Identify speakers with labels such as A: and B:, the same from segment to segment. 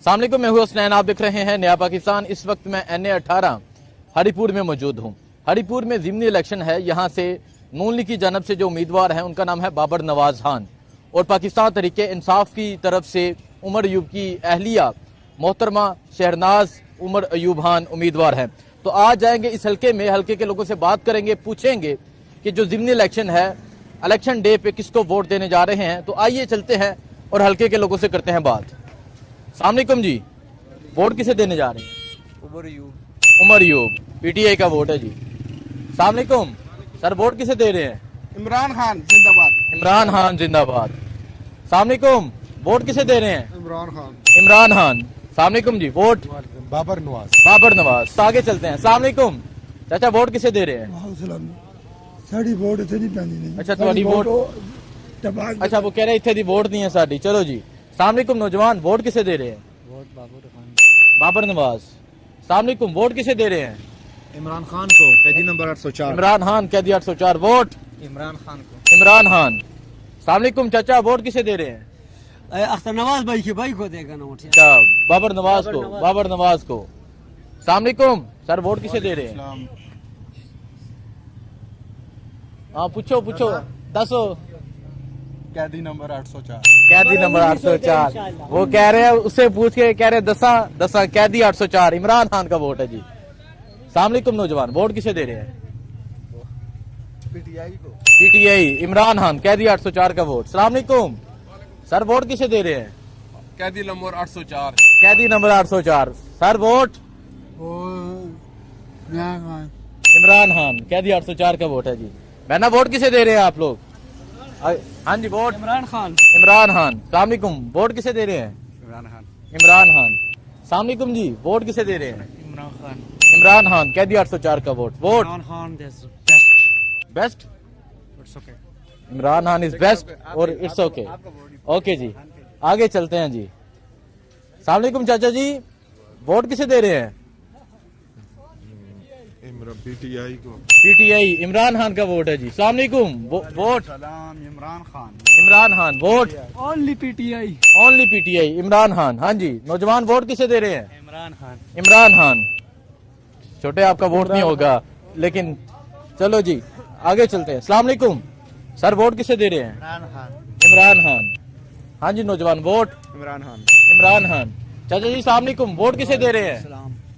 A: अस्सलाम वालेकुम, मैं हूं हसनैन, आप देख रहे हैं नया पाकिस्तान। इस वक्त मैं NA-18 हरिपुर में मौजूद हूं। हरिपुर में ज़िमनी इलेक्शन है। यहाँ से नून लीग की जानब से जो उम्मीदवार हैं उनका नाम है बाबर नवाज खान और पाकिस्तान तहरीके इंसाफ की तरफ से उमर अयूब की अहलिया मोहतरमा शहरनाज उमर अयूब खान उम्मीदवार हैं। तो आज जाएंगे इस हल्के के लोगों से बात करेंगे, पूछेंगे कि जो ज़िमनी इलेक्शन है, इलेक्शन डे पे किसको वोट देने जा रहे हैं। तो आइए चलते हैं और हल्के के लोगों से करते हैं बात। अस्सलाम वालेकुम जी, वोट किसे देने जा रहे हैं? उमर अयूब PTI का वोट है जी। अस्सलाम वालेकुम सर, वोट किसे दे रहे हैं?
B: इमरान खान जिंदाबाद।
A: इमरान खान जिंदाबाद। अस्सलाम वालेकुम, वोट किसे दे रहे हैं?
B: इमरान खान।
A: इमरान खान। अस्सलाम वालेकुम जी, वोट
B: बाबर नवाज।
A: बाबर नवाज। तो आगे चलते हैं। अस्सलाम वालेकुम चाचा, वोट किसे दे रहे हैं?
C: साड़ी वोट इतने नहीं पैंदी नहीं।
A: अच्छा, तुम्हारी वोट अच्छा, वो कह रहे इतने दी वोट नहीं है साड़ी। चलो जी। अस्सलाम वालेकुम नौजवान, वोट किसे दे रहे हैं?
C: वोट बाबर खान।
A: बाबर नवाज। अस्सलाम वालेकुम, वोट किसे दे रहे हैं?
B: इमरान खान को कैदी नंबर 804।
A: इमरान खान कैदी 804। वोट
B: इमरान खान को।
A: इमरान खान। अस्सलाम वालेकुम चाचा, वोट किसे दे रहे हैं?
C: अख्तर नवाज भाई को देगा ना वोट।
A: अच्छा, बाबर नवाज को। बाबर नवाज को। अस्सलाम वालेकुम सर, वोट किसे दे रहे हैं? हाँ पूछो पूछो, दसो।
B: कैदी नंबर 804।
A: कैदी नंबर 804। वो कह रहे हैं, उससे पूछ के कह रहे हैं दसा कैदी 804। इमरान खान का वोट है जी। अस्सलाम वालेकुम नौजवान, वोट किसे दे रहे हैं?
B: PTI को।
A: PTI इमरान खान कैदी 804 का वोट। अस्सलाम वालेकुम सर, वोट किसे दे रहे हैं?
B: कैदी नंबर 804।
A: कैदी number 804। Sir vote Imran Khan कैदी 804 का वोट है जी। बहना, वोट किसे दे रहे हैं आप लोग? हाँ जी, वोट
C: इमरान खान।
A: इमरान खान। अस्सलाम वालेकुम, वोट किसे दे रहे हैं?
B: इमरान खान।
A: इमरान खान। अस्सलाम वालेकुम जी, वोट किसे दे रहे हैं?
C: इमरान खान।
A: इमरान खान कैदी 804 का vote. Vote
C: Imran Khan
A: best. Imran Khan is best और इट्स ओके। ओके जी, आगे चलते हैं जी। अस्सलाम वालेकुम चाचा जी, वोट किसे दे रहे हैं?
B: PTI को।
A: PTI इमरान खान का वोट है जी। अस्सलाम वालेकुम, वोट
B: सलाम Imran Khan.
A: Imran Khan. Vote
C: only PTI।
A: Only PTI Imran Khan. हाँ जी नौजवान, वोट किसे दे रहे हैं?
C: इमरान खान।
A: इमरान खान। छोटे आपका वोट नहीं होगा, लेकिन चलो जी आगे चलते हैं। अस्सलाम वालेकुम सर, वोट किसे दे रहे हैं?
C: इमरान खान।
A: इमरान खान। हाँ जी नौजवान, वोट
B: इमरान खान।
A: इमरान खान। चाचा जी अस्सलाम वालेकुम, वोट किसे दे रहे हैं?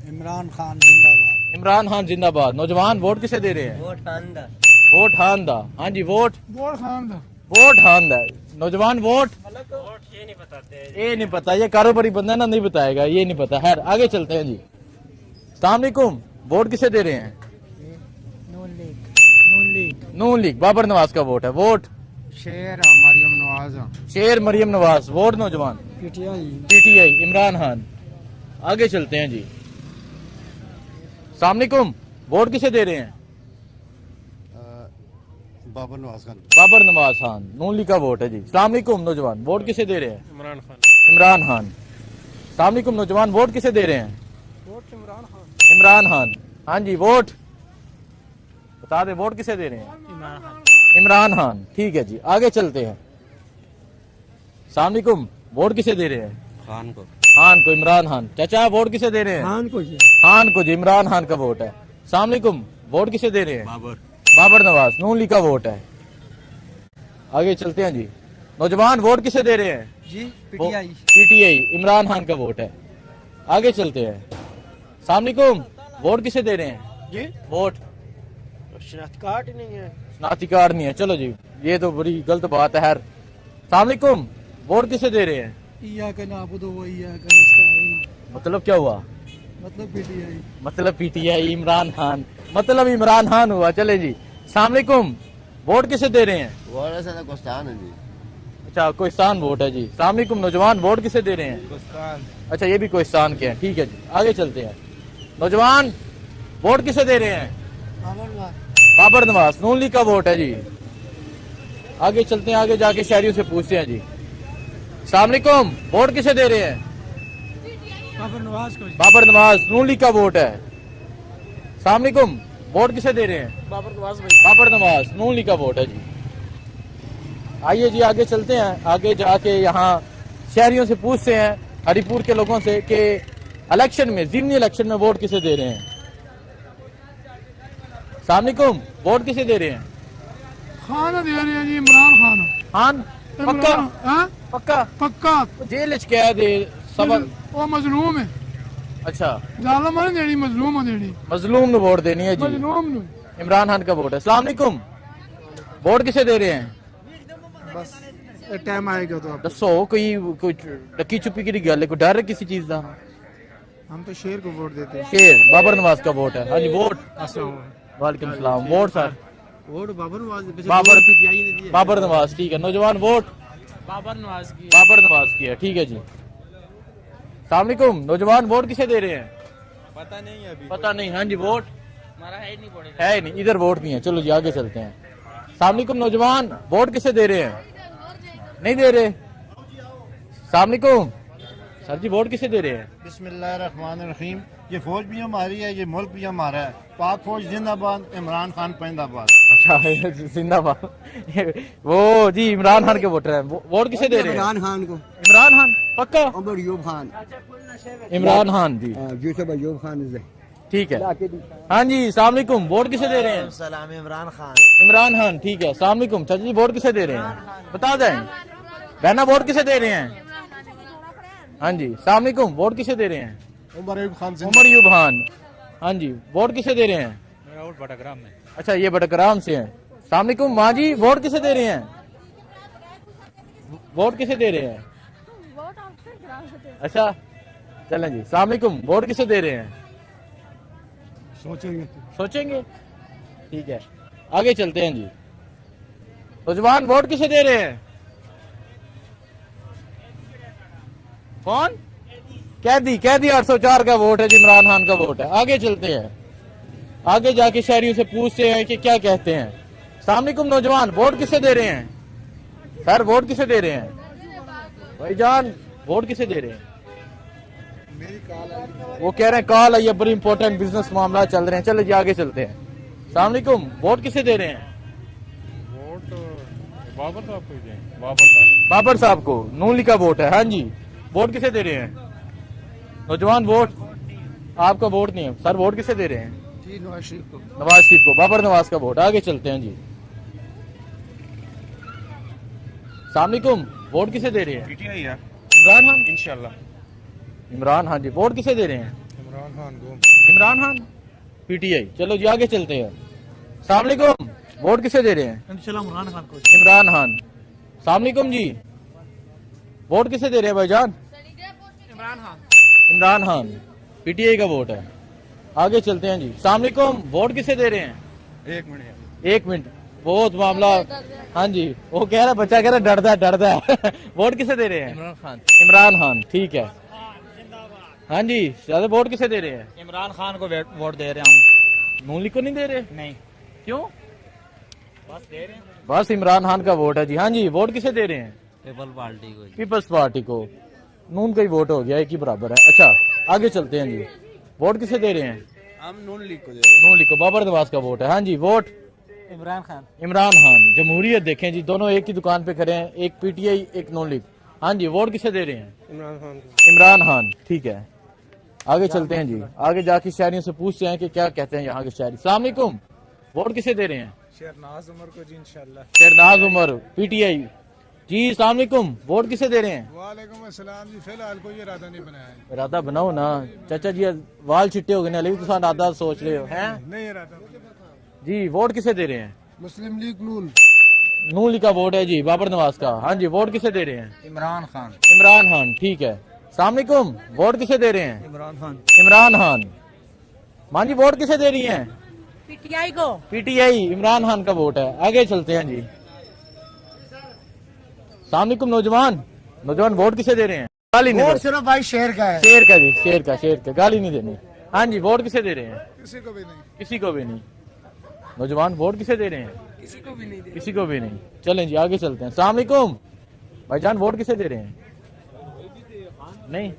C: इमरान खान जिंदाबाद।
A: इमरान खान जिंदाबाद। नौजवान, वोट किसे दे रहे हैं?
C: वोट खान दा।
A: वोट खान दा। हाँ जी, वोट
C: खान दा।
A: वोट खान दा। नौजवान, वोट
C: ये नहीं बताते।
A: ये नहीं पता, ये कारोबारी बंदा ना, नहीं बताएगा, ये नहीं पता। खैर आगे चलते हैं जी। अस्सलाम वालेकुम, वोट किसे दे रहे हैं? नून लीग बाबर नवाज का वोट है। वोट
B: शेर मरियम नवाज।
A: शेर मरियम नवाज। वोट नौजवान PTI इमरान खान। आगे चलते हैं जी। अस्सलाम वालेकुम, वोट किसे दे रहे हैं?
B: बाबर नवाज खान।
A: बाबर नवाज खान नून लीग का वोट है जी। अस्सलाम वालेकुम नौजवान, वोट किसे दे रहे हैं?
C: इमरान खान।
A: इमरान खान। अस्सलाम वालेकुम नौजवान, वोट किसे दे रहे हैं?
C: वोट इमरान खान।
A: इमरान खान। हाँ जी, वोट बता दे, वोट किसे दे रहे हैं?
C: इमरान खान।
A: इमरान खान। ठीक है जी, आगे चलते हैं। अस्सलाम वालेकुम, वोट किसे दे रहे हैं?
C: खान को।
A: खान को। इमरान खान। चाचा, वोट किसे दे रहे हैं?
C: खान को जी।
A: खान को जी, इमरान खान का वोट है। अस्सलाम वालेकुम, वोट किसे दे रहे हैं?
C: बाबर।
A: बाबर नवाज नून लीग का वोट है। आगे चलते हैं जी। नौजवान, वोट किसे दे रहे हैं?
C: जी PTI।
A: PTI इमरान खान का वोट है। आगे चलते हैं। अस्सलाम वालेकुम, वोट किसे दे रहे हैं?
C: जी
A: वोट
C: शनाख्ती कार्ड ही नहीं है।
A: शनाख्ती कार्ड नहीं है। चलो जी, ये तो बड़ी गलत बात है। खैर अस्सलाम वालेकुम, वोट किसे दे रहे हैं? मतलब क्या हुआ? मतलब PTI इमरान खान, मतलब इमरान खान हुआ। चले जी। अस्सलाम वालेकुम, वोट किसे दे रहे हैं?
B: कोस्तान है जी।
A: अच्छा, कोहिस्तान वोट है जी। अस्सलाम वालेकुम नौजवान, वोट किसे दे रहे हैं?
B: कोस्तान।
A: अच्छा, ये भी कोहिस्तान के हैं। ठीक है जी, आगे चलते हैं। नौजवान, वोट किसे दे रहे हैं? बाबर नवाज नून लीग का वोट है जी। आगे चलते हैं, आगे जाके शहरियों से पूछते हैं जी। अस्सलाम वालेकुम, वोट किसे दे रहे हैं?
C: बाबर नवाज को।
A: बाबर नवाज नून लीग का वोट है। अस्सलाम वालेकुम, वोट किसे दे रहे हैं?
C: बाबर नवाज भाई।
A: बाबर नवाज नून लीग का वोट है जी। आइए जी आगे चलते हैं, आगे जाके यहाँ शहरियों से पूछते हैं हरिपुर के लोगों से कि इलेक्शन में, ज़िमनी इलेक्शन में वोट किसे दे रहे हैं। सलामुअलैकुम, वोट किसे दे रहे हैं?
D: खान दे रहे हैं जी, इमरान खान।
A: खान पक्का?
D: हाँ?
A: पक्का
D: पक्का।
A: जेल च क्या दे सबक?
D: वो मजलूम है,
A: अच्छा,
D: जालम नहीं देनी, मजलूम देनी।
A: मजलूम ने वोट देनी है जी।
D: मजलूम नु।
A: इमरान खान का वोट है। सलामुअलैकुम, वोट किसे दे रहे हैं?
D: बस टाइम आएगा तो
A: दसो, कोई डकी छुपी की गल है, कोई डर है किसी चीज का?
D: हम तो शेर को वोट देते हैं।
A: शेर बाबर नवाज का वोट है। हाँ जी, वोट। वालेकुम सलाम। Vote sir?
C: Vote Babar Nawaz
A: Babar
C: PTI ने दिया।
A: बाबर नवाज, ठीक है। नौजवान वोट
C: बाबर नवाज की।
A: बाबर नवाज की है, ठीक है जी। सलामुअलैकुम, नौजवान वोट किसे दे रहे हैं?
C: पता नहीं है अभी।
A: पता नहीं। हाँ जी, वोट
C: हमारा है नहीं वोट।
A: है नहीं, इधर वोट नहीं है। चलो जी आगे चलते हैं। सलामुअलैकुम, नौजवान वोट किसे दे रहे हैं? नहीं दे रहे। सलामुअलैकुम सर जी, वोट किसे दे रहे हैं?
B: बिस्मिल्लाहिर्रहमानिर्रहीम। ये फौज भी हमारी है, ये मुल्क भी हमारा है। पाक फौज जिंदाबाद, इमरान खान पैंदाबाद।
A: अच्छा, जिंदाबाद। वो जी इमरान खान के वोटर हैं। वोट किसे दे रहे हैं?
C: इमरान खान को।
A: इमरान खान पक्का?
C: उमर यूब खान।
A: इमरान खान जी,
C: यूसुफ अयूब खान।
A: ठीक है। हाँ जी, सलामुअलैकुम, वोट किसे दे रहे हैं?
C: सलाम इमरान खान।
A: इमरान खान, ठीक है। सलामुअलैकुम चाचा जी, वोट किसे दे रहे हैं? बता दें बहना, वोट किसे दे रहे हैं? हाँ जी, सलामुअलैकुम, वोट किसे दे रहे हैं?
B: उमर अयूब खान।
A: उमर यूब खान। हाँ जी, वोट किसे दे रहे हैं?
C: मेरा वोट बटाग्राम में।
A: अच्छा, ये बटकराम से हैं। सलामुअलैकुम माँ जी, वोट किसे दे रहे हैं? वोट किसे दे रहे हैं? अच्छा, चलें जी। सलामुअलैकुम, वोट किसे दे रहे हैं? सोचेंगे, ठीक है। आगे चलते हैं जी। नौजवान वोट किसे दे रहे हैं? कौन? कैदी 804 का वोट है जी, इमरान खान का वोट है। आगे चलते हैं, आगे जाके शहरियों से पूछते हैं कि क्या कहते हैं। सलामुअलैकुम, नौजवान वोट किसे दे रहे हैं? सर वोट किसे दे रहे हैं? भाईजान वोट किसे दे रहे हैं? वो कह रहे हैं कॉल आई है, बड़ी इंपॉर्टेंट बिजनेस मामला चल रहे हैं। चलो जी आगे चलते हैं। सलामुअलैकुम, वोट किसे दे रहे हैं?
E: वोट बाबर साहब को दें। बाबर साहब।
A: बाबर साहब को। नून लीग का वोट है। हाँ जी, वोट किसे दे रहे हैं? नौजवान वोट आपका वोट नहीं है। सर वोट किसे दे रहे हैं?
D: जी, नवाज शरीफ को।
A: नवाज शरीफ को। बाबर नवाज का वोट। आगे चलते हैं जी। सलामुअलैकुम, वोट किसे दे रहे हैं?
E: पीटीआई है
A: इमरान खान।
E: इंशाल्लाह।
A: इमरान खान जी, वोट किसे दे रहे हैं?
E: इमरान खान को।
A: इमरान खान, पीटीआई। चलो जी आगे चलते हैं। सलामुअलैकुम, वोट किसे दे रहे हैं?
C: इंशाल्लाह इमरान खान को।
A: इमरान खान। सलामुअलैकुम जी, वोट किसे दे रहे हैं भाईजान?
C: इमरान खान।
A: इमरान खान, पीटीआई का वोट है। आगे चलते हैं जी। सलामुअलैकुम, वोट किसे दे रहे हैं? एक मिनट, बहुत मामला। हाँ जी, वो कह रहा बच्चा कह रहा डरदा है। वोट किसे दे रहे हैं?
C: इमरान खान।
A: इमरान खान, ठीक है। हाँ जी, ज्यादा वोट किसे दे रहे हैं?
C: इमरान खान को वोट दे रहे हैं हम।
A: नून लीग को नहीं दे रहे?
C: नहीं,
A: क्यों?
C: बस दे रहे हैं
A: बस इमरान खान का वोट है जी। हाँ जी, वोट किसे दे रहे हैं?
C: पीपल पार्टी को।
A: पीपल्स पार्टी को। नून का ही वोट हो गया, एक ही बराबर है। अच्छा, आगे चलते हैं जी। वोट किसे दे रहे हैं?
C: हम नून लीग को दे रहे
A: नून लीग को। बाबर नवाज का वोट है। हाँ जी, वोट
C: हैं। इमरान खान।
A: इमरान खान। जमहूरियत देखें जी, दोनों एक ही दुकान पे खड़े हैं, एक पीटीआई एक नून लीग। हाँ जी, वोट किसे दे रहे हैं?
C: इमरान खान को।
A: इमरान खान, ठीक है। आगे चलते हैं जी। आगे जाके शहरियों से पूछते हैं कि क्या कहते हैं यहाँ के शहरी। सलाम अलैकुम, वोट किसे दे रहे हैं?
E: शेरनाज उमर को जी इंशाल्लाह।
A: शेरनाज उमर, पीटीआई जी। सलाम अलैकुम, वोट किसे दे रहे हैं?
E: वालेकुम अस्सलाम जी। फिलहाल कोई इरादा नहीं बनाया है।
A: इरादा बनाओ ना चाचा जी, वाल चिट्टे हो गए ना, लेकिन तुम इरादा सोच रहे हो हैं
E: नहीं इरादा।
A: जी। वोट किसे दे रहे हैं?
D: मुस्लिम लीग नून।
A: नून लीग का वोट है जी, बाबर नवाज का। हाँ जी, वोट किसे दे रहे हैं?
C: इमरान खान।
A: इमरान खान, ठीक है। सलाम अलैकुम, वोट किसे दे रहे हैं?
C: इमरान खान।
A: इमरान खान। मां जी, वोट किसे दे रही हैं?
F: पीटीआई को।
A: पीटीआई, इमरान खान का वोट है। आगे चलते हैं जी। सलाम अलैकुम, नौजवान वोट किसे दे रहे हैं? गाली नहीं दो।
D: सिर्फ भाई शेर का है।
A: शेर का जी, शेर का, गाली नहीं देनी। हाँ जी, वोट किसे दे रहे हैं?
E: किसी को भी नहीं।
A: किसी को भी नहीं। नौजवान वोट किसे दे रहे हैं?
C: किसी को भी नहीं दे।
A: किसी को भी नहीं। चलें जी, आगे चलते हैं। सलाम अलैकुम भाईजान, वोट किसे दे रहे हैं? नहीं।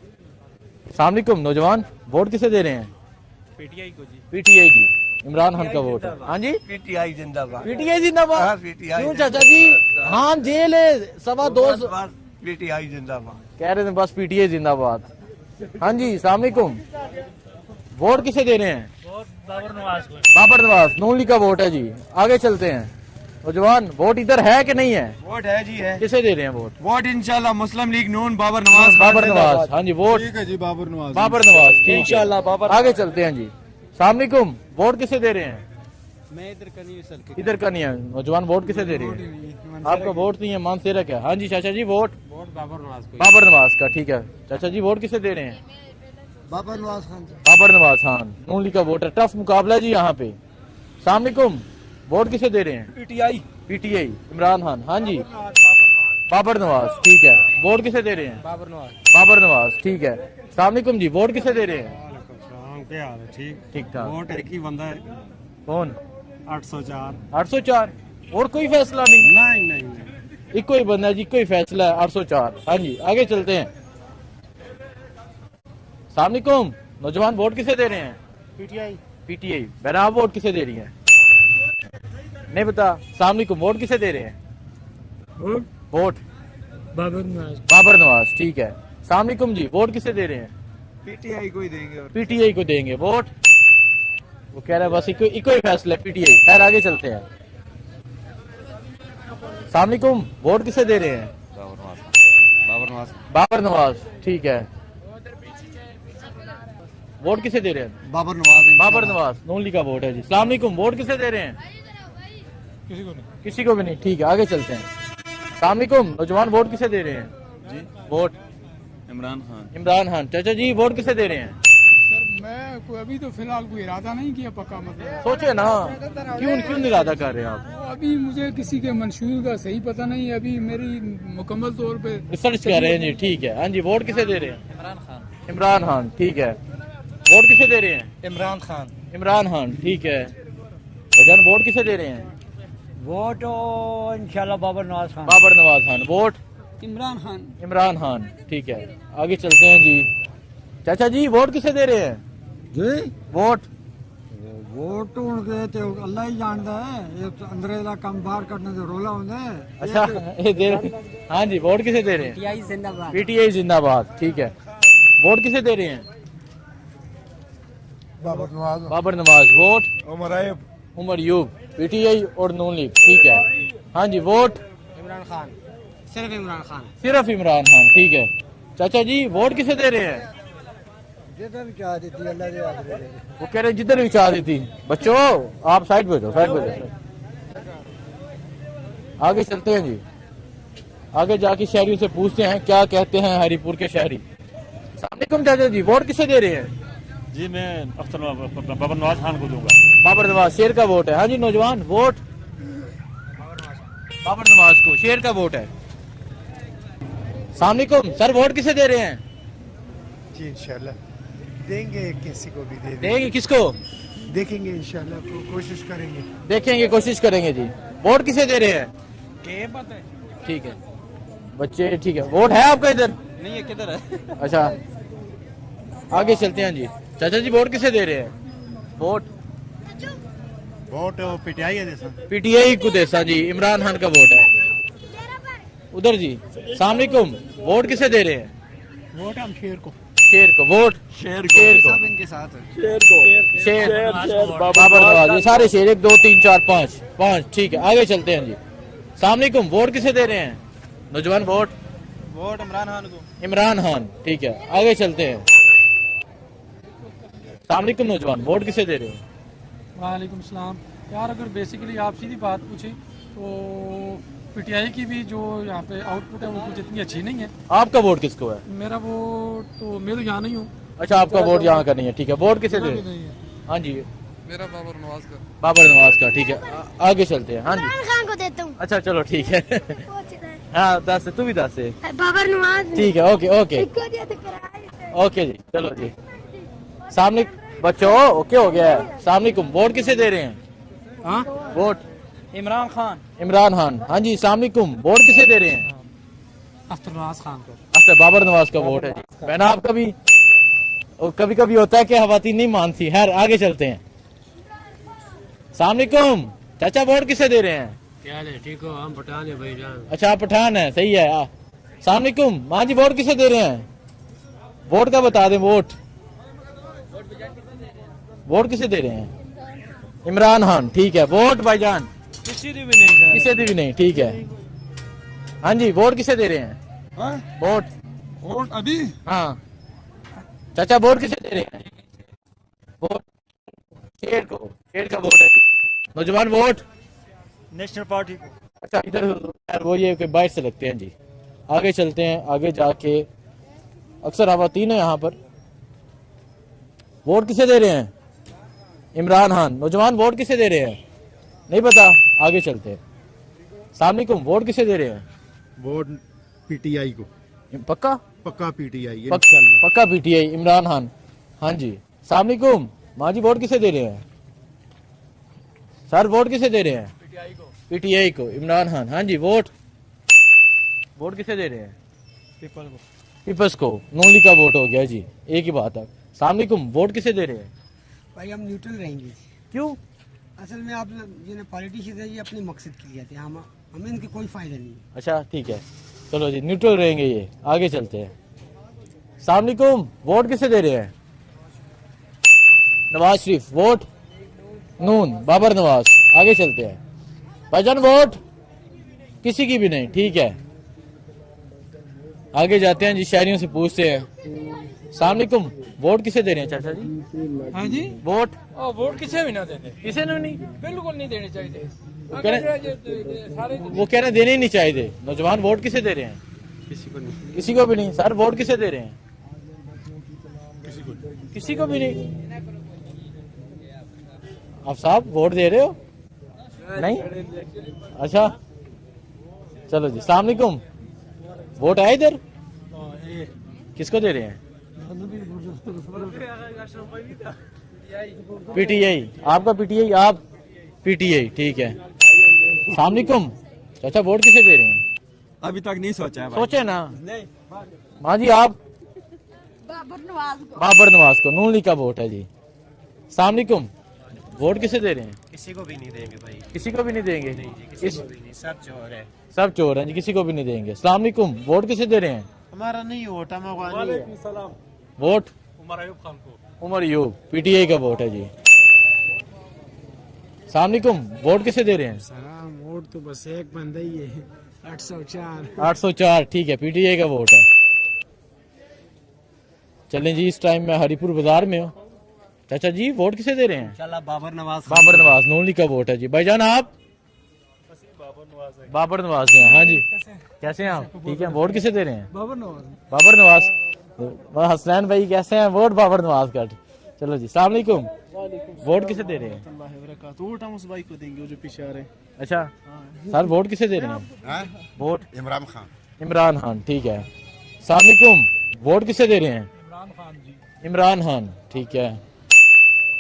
A: सलाम अलैकुम, नौजवान वोट किसे दे रहे हैं?
C: पीटीआई को जी।
A: पीटीआई जी, इमरान खान का वोट है। हाँ जी,
C: पीटीआई जिंदाबाद।
A: पीटीआई जिंदाबाद।
C: PTI
A: क्यों चाचा जी? हाँ, जेल है 2.25
D: पीटीआई जिंदाबाद।
A: कह रहे थे बस पीटीआई जिंदाबाद। हाँ जी, सलाम अलैकुम। वोट किसे दे रहे हैं?
C: बाबर नवाज को।
A: बाबर नवाज, नून लीग का वोट है जी। आगे चलते हैं। नौजवान, वोट इधर है कि नहीं है?
D: वोट है जी, है।
A: किसे दे रहे हैं वोट?
D: वोट इंशाल्लाह मुस्लिम लीग नून बाबर नवाज।
A: बाबर नवाज। हाँ जी, वोट
B: ठीक है जी, बाबर नवाज।
A: बाबर नवाज, ठीक है।
D: इंशाल्लाह बाबर।
A: आगे चलते हैं जी। सलाम अलैकुम। वोट किसे दे रहे हैं?
C: मैं इधर का नहीं सर
A: इधर का नहीं है। नौजवान, वोट किसे दे रहे हैं? आपका वोट नहीं है, मानसेरा क्या? हाँ जी चाचा जी, वोट
C: वोट बाबर नवाज को।
A: बाबर नवाज का, ठीक है। चाचा जी, वोट किसे दे रहे हैं?
D: बाबर नवाज खान।
A: बाबर नवाज खान, नून लीग का वोट है। टफ मुकाबला है जी यहाँ पे। सलाम अलैकुम। वोट किसे दे रहे हैं?
C: पीटीआई।
A: पीटीआई, इमरान खान। हाँ जी, बाबर नवाज, ठीक है। वोट किसे दे रहे हैं?
C: बाबर नवाज।
A: बाबर नवाज, ठीक है। सलाम अलैकुम जी, वोट किसे दे रहे हैं?
C: क्या हाल है? ठीक
A: ठीक ठाक।
C: वोट एक ही बंदा है,
A: कौन?
C: 804।
A: 804। और कोई फैसला नहीं?
C: नहीं नहीं नहीं।
A: इको ही बंदा है जी, कोई फैसला है 804। हाँ जी, आगे चलते हैं। सलाम अलैकुम। नौजवान, वोट किसे दे रहे हैं?
C: पीटीआई।
A: पीटीआई। बहना, आप वोट किसे दे रही हैं? नहीं पता। सलाम अलैकुम। वोट किसे दे रहे हैं? वोट
C: बाबर नवाज।
A: बाबर नवाज, ठीक है। सलाम अलैकुम जी, वोट किसे दे रहे हैं?
D: पीटीआई को ही देंगे।
A: पीटीआई को देंगे वोट। वो कह रहा है बस इको ही फैसला है, पीटीआई। खैर, आगे चलते हैं। सलाम अलैकुम। वोट किसे दे रहे हैं?
E: बाबर नवाज।
A: बाबर नवाज, ठीक है। वोट किसे दे रहे हैं?
D: बाबर नवाज।
A: बाबर नवाज, नून लीग का वोट है जी। सलाम अलैकुम। वोट किसे दे रहे हैं? किसी को भी नहीं, ठीक है। आगे चलते हैं। सलाम अलैकुम। नौजवान, वोट किसे दे रहे हैं?
E: जी,
A: वोट
E: इमरान खान।
A: इमरान खान। चाचा जी, वोट किसे दे रहे हैं?
F: सर मैं कोई अभी तो फिलहाल कोई इरादा नहीं किया पक्का, मतलब
A: सोचे ना, क्यों क्यों नहीं इरादा कर रहे हैं आप?
F: अभी मुझे किसी के मंशूर का सही पता नहीं। अभी मेरी मुकम्मल तौर पे
A: रिसर्च कर रहे हैं जी, ठीक है। हाँ जी, वोट किसे दे रहे हैं?
C: इमरान खान।
A: इमरान खान, ठीक है। वोट किसे दे रहे हैं?
C: इमरान खान।
A: इमरान खान, ठीक है। भजन, वोट किसे दे रहे हैं?
C: वोट इंशाल्लाह बाबर नवाज खान।
A: बाबर नवाज खान। वोट
F: इमरान खान।
A: इमरान खान, ठीक है। आगे चलते हैं जी। चाचा जी, वोट किसे दे रहे हैं?
G: जी
A: वोट
G: वोट तो उनके ते अल्लाह ही जानता है। ये तो अंदर का काम बाहर करने से रोला होता है।
A: अच्छा, ये दे रहे। हाँ जी, वोट किसे दे रहे हैं?
C: पीटीआई जिंदाबाद।
A: पीटीआई जिंदाबाद, ठीक है। वोट किसे दे रहे हैं?
D: बाबर नवाज।
A: बाबर नवाज। वोट
D: उमर अयूब।
A: उमर यूब, पीटीआई और नून लीग, ठीक है। हाँ जी, वोट
C: इमरान खान। सिर्फ इमरान खान।
A: सिर्फ इमरान खान, ठीक है। चाचा जी, वोट किसे दे रहे हैं?
G: जिधर भी चाह देती अल्लाह दे आगे दे।
A: वो कह रहे जिधर भी चाह देती। बच्चों, आप साइड पे जाओ, साइड पे जाओ। आगे चलते हैं जी। आगे जाके शहरियों से पूछते हैं क्या कहते हैं हरिपुर के शहरी। सलाम अलैकुम चाचा जी, वोट किसे दे रहे हैं?
E: जी, मैं बाबर नवाज खान को दूंगा।
A: बाबर नवाज, शेर का वोट है। हाँ जी, नौजवान, वोट बाबर नवाज को, शेर का वोट है। सलाम अलैकुम सर, वोट किसे दे रहे हैं?
D: जी इंशाल्लाह देंगे, किसी को भी दे
A: देंगे किसको?
D: देखेंगे इंशाल्लाह, कोशिश करेंगे।
A: देखेंगे, कोशिश करेंगे जी। वोट किसे दे रहे हैं?
C: के पता है?
A: ठीक है बच्चे, ठीक है। वोट है आपका इधर?
C: नहीं है, किधर है?
A: अच्छा, आगे चलते हैं जी। चाचा जी, वोट किसे दे रहे हैं? वोट
B: वोट पीटीआई है जैसा।
A: पीटीआई को देसा जी, इमरान खान का वोट है उधर जी। सलाम अलैकुम। वोट किसे दे रहे हैं?
F: वोट हम शेर को।
A: शेर को। वोट शेर को।
D: सब इनके साथ है।
A: शेर बाबर नवाज, ये सारे शेर। 1 2 3 4 5, ठीक है। आगे चलते हैं जी। सलाम अलैकुम। वोट किसे दे रहे हैं? नौजवान, वोट
C: वोट इमरान खान को।
A: इमरान खान, ठीक है। आगे चलते हैं। सलाम अलैकुम नौजवान, वोट किसे दे रहे हो?
F: वालेकुम सलाम। यार अगर बेसिकली आप सीधी बात पूछे तो पीटीआई की भी जो यहाँ पे आउटपुट है वो कुछ इतनी अच्छी नहीं है।
A: आपका वोट किसको है?
F: मेरा वोट तो मैं तो यहाँ नहीं हूँ।
A: अच्छा, आपका वोट यहाँ का नहीं है, ठीक है। वोट किसे दे रहे
F: नहीं
A: हैं?
F: है।
A: हाँ जी,
D: मेरा बाबर नवाज का।
A: बाबर नवाज का, ठीक है। आगे चलते हैं। हाँ जी,
H: इमरान खान को देता हूँ।
A: अच्छा चलो, ठीक है। हाँ, दस तू भी दस है,
H: बाबर नवाज।
A: ठीक है। ओके ओके
H: इनको दिया तो कराए।
A: ओके जी, चलो जी। सामने बच्चों, ओके हो गया है। सलाम अलैकुम। वोट किसे दे रहे हैं?
C: हाँ,
A: वोट
C: इमरान खान।
A: इमरान खान। हाँ जी, सलाम अलैकुम। वोट किसे दे रहे हैं?
C: अख्तर नवाज खान को।
A: अच्छा, बाबर नवाज का वोट है जी। बहना, आपका भी कभी कभी होता है कि खवातीन नहीं मानती। खैर, आगे चलते हैं। सलाम अलैकुम चाचा, वोट किसे दे रहे हैं?
C: क्या है? ठीक हो? हम पठान है भाईजान।
A: अच्छा, आप पठान है, सही है। सलामुकुम माँ जी, वोट किसे दे रहे हैं? वोट का बता दें। वोट किसे दे रहे हैं? इमरान खान, ठीक है। वोट भाईजान
C: किसी भी नहीं
A: किसे भी नहीं, ठीक है। हाँ जी, वोट किसे दे रहे हैं? वोट
E: अभी
A: हाँ चाचा, वोट किसे दे रहे हैं? वोट शेर को, शेर का वोट है। नौजवान वोट
C: नेशनल पार्टी को।
A: अच्छा, इधर यार वो ये कोई बाइट से लगते हैं जी। आगे चलते हैं, आगे जाके अक्सर खवातीन है यहाँ पर। वोट किसे दे रहे हैं? इमरान खान। नौजवान वोट किसे दे रहे हैं? नहीं पता, आगे चलते हैं। सलामुकुम, वोट किसे दे रहे हैं?
B: वोट पीटीआई को,
A: पक्का
B: पक्का पीटीआई
A: पक्का पीटीआई, इमरान खान। हाँ जी। सलामुकुम माँ जी, वोट किसे दे रहे हैं? सर वोट किसे दे रहे हैं? पीटीआई को, इमरान खान। हाँ जी। वोट किसे दे रहे हैं? पीपल्स को। नून लीग का वोट हो गया जी, एक ही बात है। सलामुकुम, वोट किसे दे रहे हैं?
G: भाई हम न्यूट्रल रहेंगे।
A: क्यों?
G: असल में आप जो पॉलिटिशियन है ये अपने मकसद के लिए आते हैं, हमें इनके कोई फायदा नहीं है।
A: अच्छा ठीक है, चलो जी, न्यूट्रल रहेंगे ये। आगे चलते हैं। सलामुकुम, वोट किसे दे रहे हैं? नवाज शरीफ। वोट नून, बाबर नवाज। आगे चलते हैं भाईजान। वोट किसी की भी नहीं, ठीक है। आगे जाते हैं जी, शहरियों से पूछते हैं। सलामुकुम, वोट किसे दे रहे हैं चाचा जी?
F: हाँ जी।
A: वोट
F: वोट किसे भी ना देने,
A: किसे नहीं?
F: बिल्कुल नहीं देने चाहिए।
A: वो कह रहे देने ही नहीं चाहिए। नौजवान वोट किसे दे रहे हैं? किसी को भी नहीं। सर वोट किसे दे रहे हैं? किसी को भी नहीं। आप साहब वोट दे रहे हो? नहीं, अच्छा चलो जी। सलामुकुम, वोट है इधर? किसको दे रहे हैं? पीटीआई। आपका पीटीआई, आप पीटीआई, ठीक है। सलामुकुम चाचा, वोट किसे दे रहे हैं?
C: अभी तक नहीं सोचा है।
A: सोचे ना। माँ जी, आप? बाबर नवाज को। नून लीग का वोट है जी। सलामुकुम, वोट किसे दे रहे हैं?
C: किसी को भी नहीं देंगे भाई।
A: किसी को भी नहीं देंगे?
C: किसी को भी नहीं, सब चोर है।
A: सब चोर हैं जी, किसी को भी नहीं देंगे। सलामुकुम, वोट किसे दे रहे हैं?
B: हमारा नहीं वोट, हम
A: वोट उमर अयूब, पीटीआई का वोट है जी। सलामुकुम, वोट किसे दे रहे हैं?
D: सलाम, वोट तो बस एक बंदा ही है, 804।
A: 804, ठीक है, पीटीआई का वोट है। चलें जी, इस टाइम मैं हरिपुर बाजार में हूँ। चाचा जी, वोट किसे दे रहे हैं?
C: इंशाल्लाह बाबर नवाज।
A: बाबर नवाज, नून लीग का वोट है जी। भाईजान आप? बाबर नवाज हैं। हाँ जी, कैसे हैं आप? ठीक है। वोट किसे दे रहे हैं?
F: बाबर नवाज।
A: बाबर नवाज। हसनैन भाई कैसे हैं? वोट बाबर नवाज का। चलो जी। सलामुकुम, वोट किसे दे रहे हैं?
C: वोट हम उस भाई को देंगे जो पीछे आ रहे हैं।
A: अच्छा सर, वोट किसे दे रहे हैं? वोट
B: इमरान खान।
A: इमरान खान, ठीक है। सलामुकुम, वोट किसे दे रहे हैं?
F: इमरान खान जी।
A: इमरान खान, ठीक है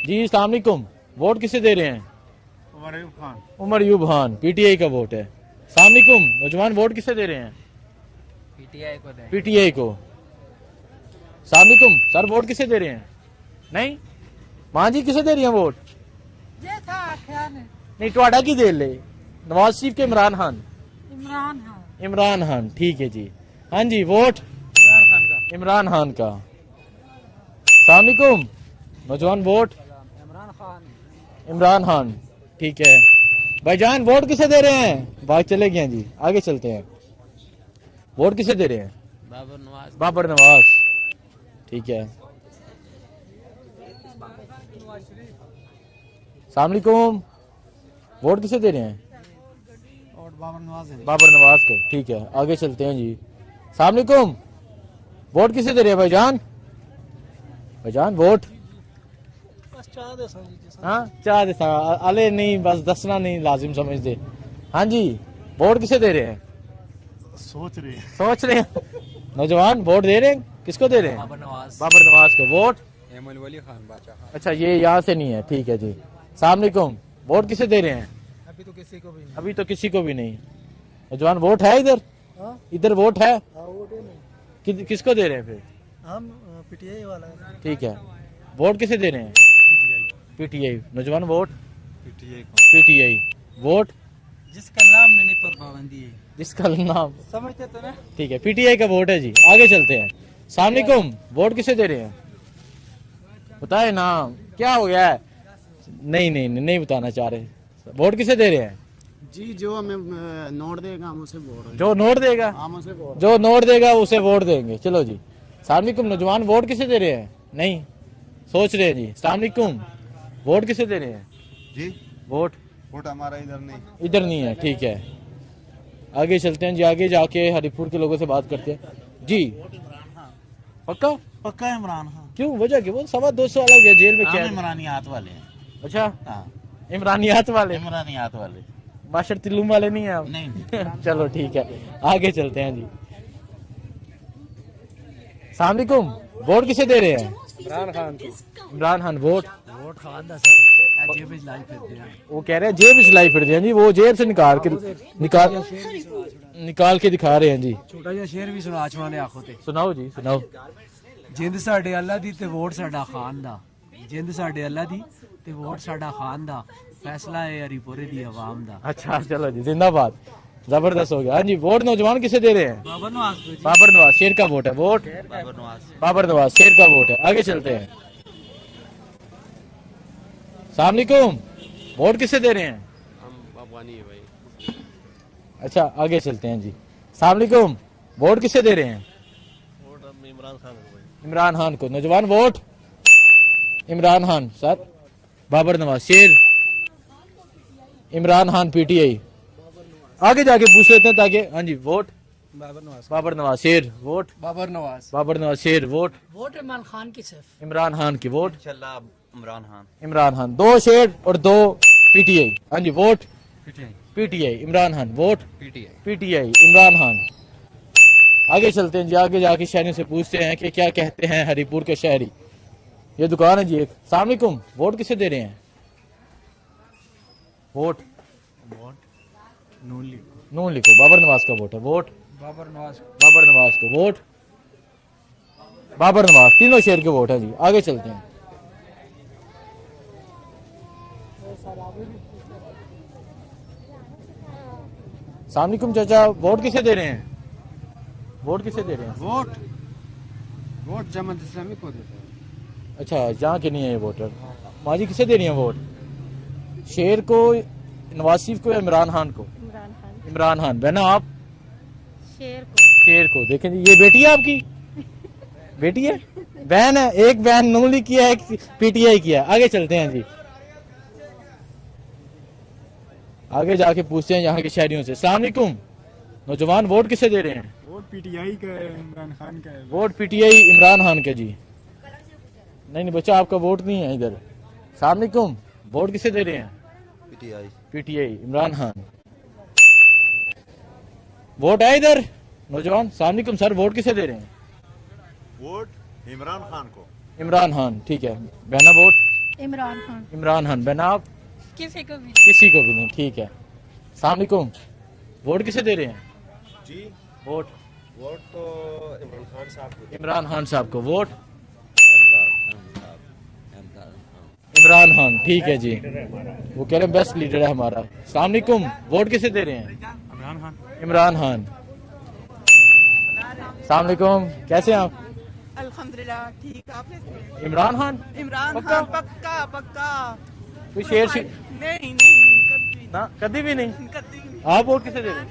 A: जी। सलामुकुम, वोट किसे दे रहे हैं?
B: उमर अयूब खान।
A: उमर अयूब खान, पीटीआई का वोट है। सलामुकुम, नौजवान वोट किसे दे रहे हैं?
C: पीटीआई को देंगे।
A: पीटीआई को। सलामुकुम, सर वोट किसे दे रहे हैं? नहीं, माँ जी किसे दे रही हैं वोट? नहीं, टोड़ा की दे ले। नवाज शरीफ के इमरान खान? इमरान खान, ठीक है जी। हाँ जी, वोट इमरान खान का। सलामुकुम, नौजवान वोट इमरान खान, ठीक है। भाईजान वोट किसे दे रहे हैं? बात चले गए जी, आगे चलते हैं। वोट किसे दे रहे हैं?
C: बाबर नवाज।
A: बाबर नवाज, ठीक है। सलामुकुम, वोट किसे दे रहे हैं?
C: और बाबर नवाज है।
A: बाबर नवाज को, ठीक है। आगे चलते हैं जी। सलामुकुम, वोट किसे दे रहे हैं भाईजान? भाईजान वोट? हाँ, चाह दे अले नहीं, बस दसना नहीं लाजिम समझते। हाँ जी, वोट किसे दे रहे हैं?
B: सोच
A: रहे हैं। नौजवान वोट दे रहे हैं, किसको दे रहे हैं? बाबर नवाज को। वोट
E: एमल वली खान बादशाह।
A: अच्छा, ये यहाँ से नहीं है, ठीक है जी। सलामुकुम, वोट किसे दे रहे हैं?
C: अभी तो किसी को भी नहीं।
A: अभी तो किसी को भी नहीं। नौजवान वोट है इधर? इधर वोट है? किसको दे रहे हैं फिर?
C: हम पीटीआई वाला है।
A: ठीक है। वोट किसे दे रहे हैं? पीटीआई। नौजवान वोट
E: पीटीआई को।
A: पीटीआई। वोट
C: जिसका नाम नहीं पर पाबंदी है।
A: जिसका नाम
C: समझते तो ना।
A: ठीक है, पीटीआई का वोट है जी। आगे चलते हैं। अस्सलाम वालेकुम, वोट किसे दे रहे हैं? बताए ना, क्या हो गया है? नहीं बताना चाह रहे। वोट किसे दे रहे हैं?
C: जी जो हमें नोट देगा हम उसे वोट
A: जो नोट देगा,
C: हम उसे वोट।
A: जो नोट देगा उसे वोट देंगे। चलो जी। अस्सलाम वालेकुम नौजवान, वोट किसे दे रहे हैं? नहीं सोच रहे हैं जी। अस्सलाम वालेकुम, वोट किसे दे रहे हैं?
B: जी
A: वोट
B: वोट हमारा इधर नहीं।
A: इधर नहीं है, ठीक है। आगे चलते हैं जी। आगे जाके हरिपुर के लोगों से बात करते हैं जी। पक्का
C: पक्का इमरान खान।
A: क्यों, वजह क्या? वो 225 वाला गया जेल में, क्या है?
C: इमरानियात वाले हैं।
A: अच्छा,
C: हाँ
A: इमरानियात वाले,
C: इमरानियात वाले
A: माशर तिल्लुम वाले नहीं है आप?
C: नहीं।
A: चलो ठीक है, आगे चलते हैं जी। अस्सलाम वालेकुम, वोट किसे दे रहे हैं?
C: इमरान खान को।
A: इमरान खान। वोट
C: वोट खान दा सर जेब विच लाई फिरदे हैं।
A: वो कह रहे हैं जेब में लाई फिरते हैं जी। वो जेब से निकाल के दिखा रहे हैं जी।
C: छोटा जिहा शेर भी सुना चुना ने आखो ते।
A: सुनाओ जी, सुनाओ।
C: जिंद साडे अल्लाह दी ते वोट साडा खान दा। जिंद साडे अल्लाह दी ते वोट साडा खान दा। फैसला है हरिपुरे दी आवाम दा।
A: अच्छा चलो जी, जिंदाबाद, जबरदस्त हो गया। हाँ जी, वोट नौजवान किसे दे रहे हैं?
C: बाबर नवाज को जी।
A: बाबर नवाज, शेर का वोट है। वोट
C: बाबर नवाज।
A: बाबर नवाज, शेर का वोट है। आगे चलते हैं। अस्सलाम वालेकुम, वोट किसे दे रहे हैं?
E: हम अफगानी है भाई।
A: अच्छा आगे चलते हैं जी। अस्सलाम वालेकुम, वोट किसे दे रहे हैं?
E: वोट हम इमरान खान को भाई।
A: इमरान खान को। नौजवान वोट इमरान खान सर। बाबर नवाज शेर, इमरान खान पीटीआई। आगे जाके पूछ लेते हैं ताकि। हाँ जी, वोट
C: बाबर नवाज।
A: बाबर नवाज शेर। वोट
C: बाबर नवाज।
A: बाबर नवाज शेर। वोट
C: वोट इमरान खान की सिर्फ।
A: इमरान खान की। वोट
C: इंशाल्लाह इमरान खान।
A: इमरान खान। 2 शेर और 2 पीटीआई। हाँ जी, vote
C: PTI.
A: PTI Imran Khan. Vote
C: PTI.
A: PTI Imran Khan. आगे चलते हैं जी। आगे जाके शहरियों से पूछते हैं कि क्या कहते हैं हरिपुर के शहरी। ये दुकान है जी एक। अस्सलाम वालेकुम, वोट किसे दे रहे हैं? वोट
C: वोट नून लिखो।
A: नून लिखो। बाबर नवाज का वोट है। वोट
C: बाबर नवाज।
A: बाबर नवाज को। वोट बाबर नवाज। तीनों शेर के वोट है जी। आगे चलते हैं। अस्सलाम वालेकुम चाचा, वोट किसे दे रहे हैं? वोट किसे दे रहे हैं?
C: वोट वोट जमात इस्लामी को देते हैं।
A: अच्छा, जहाँ के नहीं है ये वोटर। माजी किसे दे रही है वोट? शेर को, नवाज शरीफ को या इमरान खान को?
H: इमरान खान।
A: इमरान खान। बहना आप?
H: शेर को।
A: शेर को। देखें जी, ये बेटी है आपकी? बेटी है? बहन है? एक बहन नून लीग की है, एक पीटीआई की है। आगे चलते हैं जी। आगे जाके पूछते हैं यहाँ के शहरियों से। अस्सलाम वालेकुम, नौजवान वोट किसे दे रहे हैं?
C: वोट पीटीआई का है, इमरान खान का है।
A: वोट पीटीआई इमरान खान का जी। नहीं बच्चा, आपका वोट नहीं है इधर। अस्सलाम वालेकुम, वोट किसे दे रहे हैं?
B: PTI.
A: PTI Imran Khan. Vote है इधर नौजवान। अस्सलाम वालेकुम सर, वोट किसे दे रहे हैं?
B: वोट इमरान खान को।
A: इमरान खान, ठीक है। बहना वोट
H: इमरान खान।
A: इमरान खान। बहना आप?
H: किसी को भी।
A: किसी को भी नहीं, ठीक है। अस्सलाम वालेकुम, वोट किसे दे रहे हैं?
E: जी
A: वोट
E: वोट तो इमरान खान साहब को।
A: इमरान खान साहब को। वोट
E: इमरान
A: इमरान खान, ठीक है जी। वो कह रहे हैं बेस्ट लीडर है हमारा। अस्सलाम वालेकुम, वोट किसे दे रहे हैं?
C: इमरान खान।
A: इमरान खान। अस्सलाम वालेकुम, कैसे हैं आप?
I: अल्हम्दुलिल्लाह ठीक। आपने?
A: इमरान खान।
I: इमरान
A: पक्का?
I: खान पक्का पक्का।
A: कोई शेर
I: नहीं कभी
A: ना, कभी भी नहीं।
I: कभी नहीं।
A: आप वोट किसे दे रहे हैं?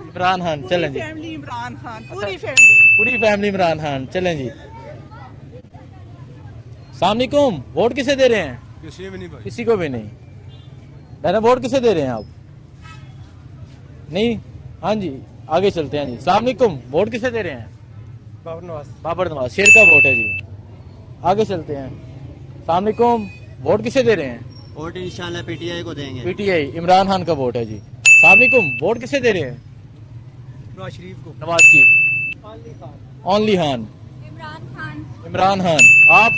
A: इमरान खान। चलें जी,
I: फैमिली इमरान खान, पूरी फैमिली।
A: पूरी फैमिली इमरान खान। चलें जी। अस्सलाम वालेकुम, वोट किसे दे रहे हैं?
E: किसी भी नहीं भाई।
A: किसी को भी नहीं। मैंने वोट किसे दे रहे हैं आप? नहीं। हाँ जी, आगे चलते हैं जी। अस्सलाम वालेकुम, वोट किसे दे रहे हैं?
C: बाबर नवाज।
A: बाबर नवाज, शेर का वोट है जी। आगे चलते हैं। अस्सलाम वालेकुम, वोट किसे दे रहे हैं?
C: वोट इंशाल्लाह पीटीआई को देंगे।
A: पीटीआई इमरान खान का वोट है जी। अस्सलाम वालेकुम, वोट किसे दे रहे हैं?
C: नवाज शरीफ को।
A: नवाज शरीफ। ओनली खान।
H: इमरान खान।
A: इमरान खान। आप?